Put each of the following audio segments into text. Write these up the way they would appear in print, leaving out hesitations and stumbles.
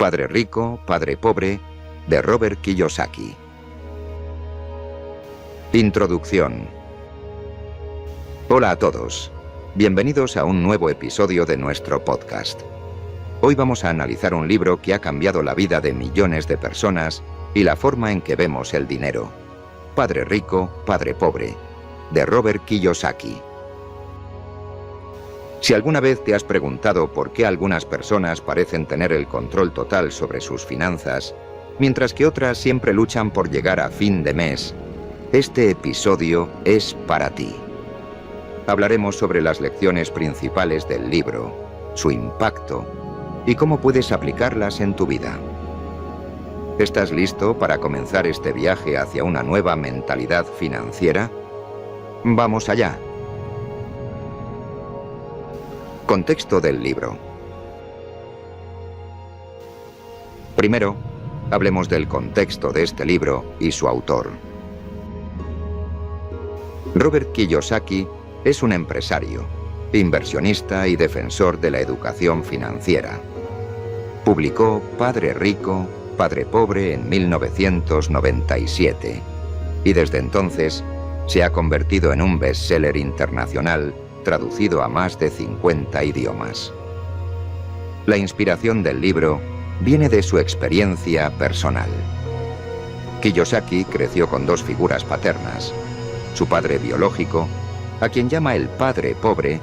Padre rico, padre pobre, de Robert Kiyosaki. Introducción. Hola a todos. Bienvenidos a un nuevo episodio de nuestro podcast. Hoy vamos a analizar un libro que ha cambiado la vida de millones de personas y la forma en que vemos el dinero. Padre rico, padre pobre, de Robert Kiyosaki. Si alguna vez te has preguntado por qué algunas personas parecen tener el control total sobre sus finanzas, mientras que otras siempre luchan por llegar a fin de mes, este episodio es para ti. Hablaremos sobre las lecciones principales del libro, su impacto y cómo puedes aplicarlas en tu vida. ¿Estás listo para comenzar este viaje hacia una nueva mentalidad financiera? ¡Vamos allá! Contexto del libro. Primero, hablemos del contexto de este libro y su autor. Robert Kiyosaki es un empresario, inversionista y defensor de la educación financiera. Publicó Padre rico, padre pobre en 1997 y desde entonces se ha convertido en un bestseller internacional traducido a más de 50 idiomas. La inspiración del libro viene de su experiencia personal. Kiyosaki creció con dos figuras paternas, su padre biológico, a quien llama el padre pobre,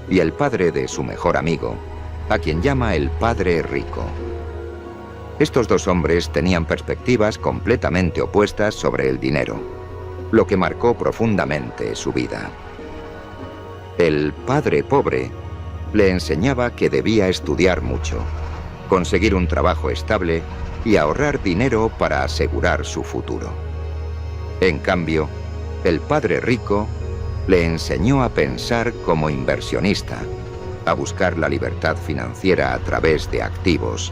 y el padre de su mejor amigo, a quien llama el padre rico. Estos dos hombres tenían perspectivas completamente opuestas sobre el dinero, lo que marcó profundamente su vida. El padre pobre le enseñaba que debía estudiar mucho, conseguir un trabajo estable y ahorrar dinero para asegurar su futuro. En cambio, el padre rico le enseñó a pensar como inversionista, a buscar la libertad financiera a través de activos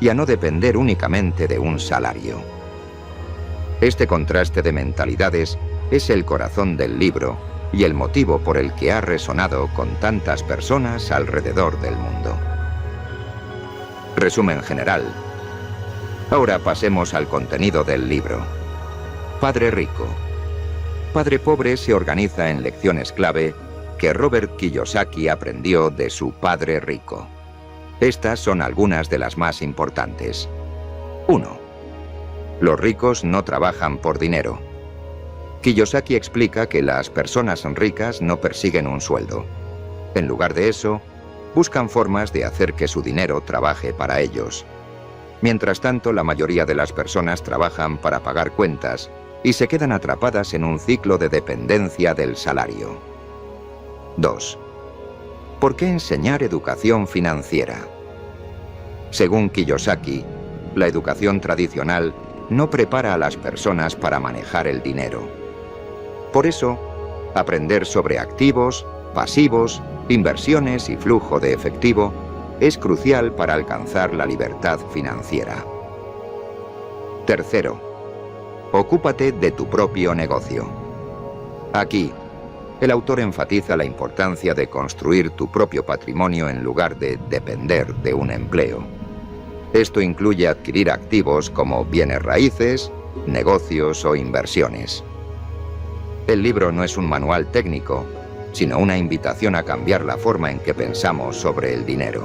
y a no depender únicamente de un salario. Este contraste de mentalidades es el corazón del libro y el motivo por el que ha resonado con tantas personas alrededor del mundo. Resumen general. Ahora pasemos al contenido del libro. Padre rico. Padre pobre se organiza en lecciones clave que Robert Kiyosaki aprendió de su padre rico. Estas son algunas de las más importantes. 1. Los ricos no trabajan por dinero. Kiyosaki explica que las personas ricas no persiguen un sueldo. En lugar de eso, buscan formas de hacer que su dinero trabaje para ellos. Mientras tanto, la mayoría de las personas trabajan para pagar cuentas y se quedan atrapadas en un ciclo de dependencia del salario. 2. ¿Por qué enseñar educación financiera? Según Kiyosaki, la educación tradicional no prepara a las personas para manejar el dinero. Por eso, aprender sobre activos, pasivos, inversiones y flujo de efectivo es crucial para alcanzar la libertad financiera. 3. Ocúpate de tu propio negocio. Aquí, el autor enfatiza la importancia de construir tu propio patrimonio en lugar de depender de un empleo. Esto incluye adquirir activos como bienes raíces, negocios o inversiones. El libro no es un manual técnico, sino una invitación a cambiar la forma en que pensamos sobre el dinero.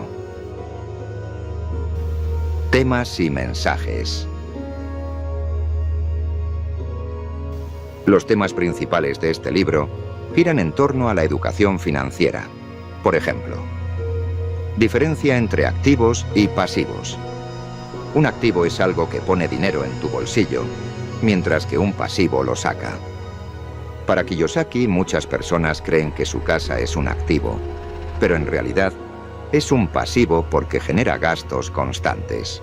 Temas y mensajes. Los temas principales de este libro giran en torno a la educación financiera. Por ejemplo, diferencia entre activos y pasivos. Un activo es algo que pone dinero en tu bolsillo, mientras que un pasivo lo saca. Para Kiyosaki, muchas personas creen que su casa es un activo, pero en realidad es un pasivo porque genera gastos constantes.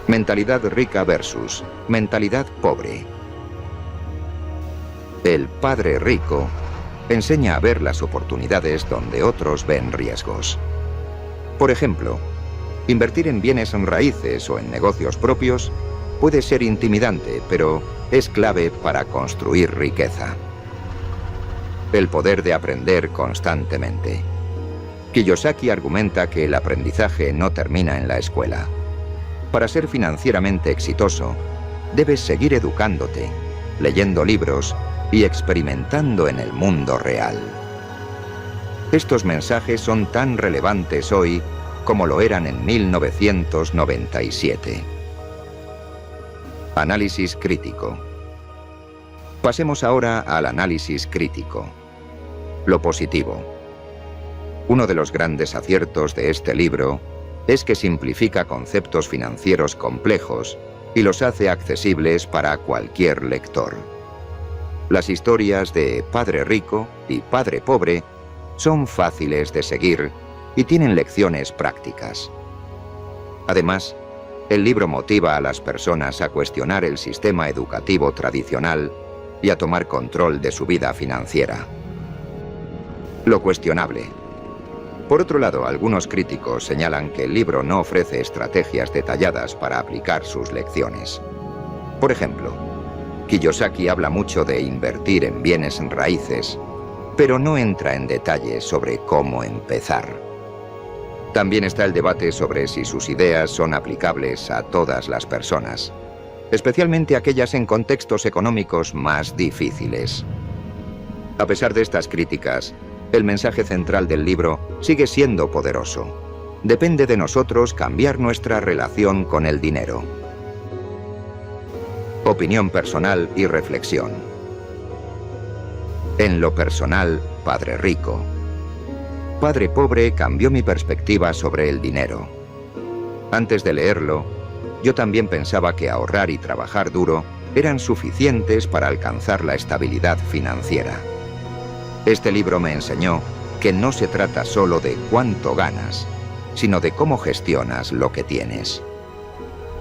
Mentalidad rica versus mentalidad pobre. El padre rico enseña a ver las oportunidades donde otros ven riesgos. Por ejemplo, invertir en bienes raíces o en negocios propios puede ser intimidante, pero es clave para construir riqueza. El poder de aprender constantemente. Kiyosaki argumenta que el aprendizaje no termina en la escuela. Para ser financieramente exitoso, debes seguir educándote, leyendo libros y experimentando en el mundo real. Estos mensajes son tan relevantes hoy como lo eran en 1997. Análisis crítico. Pasemos ahora al análisis crítico. Lo positivo. Uno de los grandes aciertos de este libro es que simplifica conceptos financieros complejos y los hace accesibles para cualquier lector. Las historias de Padre Rico y Padre Pobre son fáciles de seguir y tienen lecciones prácticas. Además, el libro motiva a las personas a cuestionar el sistema educativo tradicional y a tomar control de su vida financiera. Lo cuestionable. Por otro lado, algunos críticos señalan que el libro no ofrece estrategias detalladas para aplicar sus lecciones. Por ejemplo, Kiyosaki habla mucho de invertir en bienes raíces, pero no entra en detalles sobre cómo empezar. También está el debate sobre si sus ideas son aplicables a todas las personas, especialmente aquellas en contextos económicos más difíciles. A pesar de estas críticas, el mensaje central del libro sigue siendo poderoso. Depende de nosotros cambiar nuestra relación con el dinero. Opinión personal y reflexión. En lo personal, Padre Rico. Padre Pobre cambió mi perspectiva sobre el dinero. Antes de leerlo, yo también pensaba que ahorrar y trabajar duro eran suficientes para alcanzar la estabilidad financiera. Este libro me enseñó que no se trata solo de cuánto ganas, sino de cómo gestionas lo que tienes.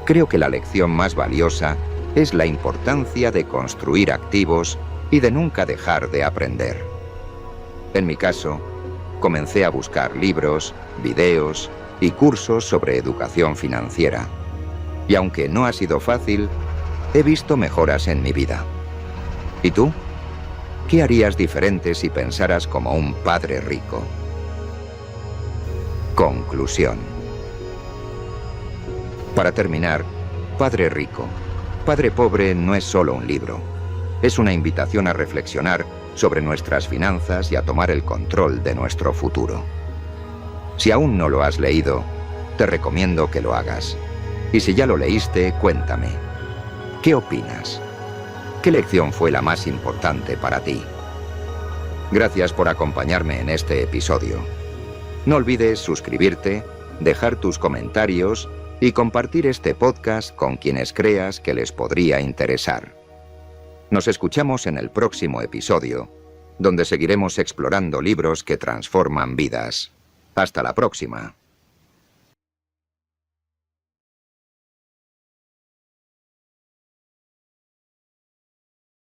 Creo que la lección más valiosa es la importancia de construir activos y de nunca dejar de aprender. En mi caso, comencé a buscar libros, videos y cursos sobre educación financiera. Y aunque no ha sido fácil, he visto mejoras en mi vida. ¿Y tú? ¿Qué harías diferente si pensaras como un padre rico? Conclusión. Para terminar, Padre Rico, Padre Pobre no es solo un libro. Es una invitación a reflexionar sobre nuestras finanzas y a tomar el control de nuestro futuro. Si aún no lo has leído, te recomiendo que lo hagas. Y si ya lo leíste, cuéntame. ¿Qué opinas? ¿Qué lección fue la más importante para ti? Gracias por acompañarme en este episodio. No olvides suscribirte, dejar tus comentarios y compartir este podcast con quienes creas que les podría interesar. Nos escuchamos en el próximo episodio, donde seguiremos explorando libros que transforman vidas. Hasta la próxima.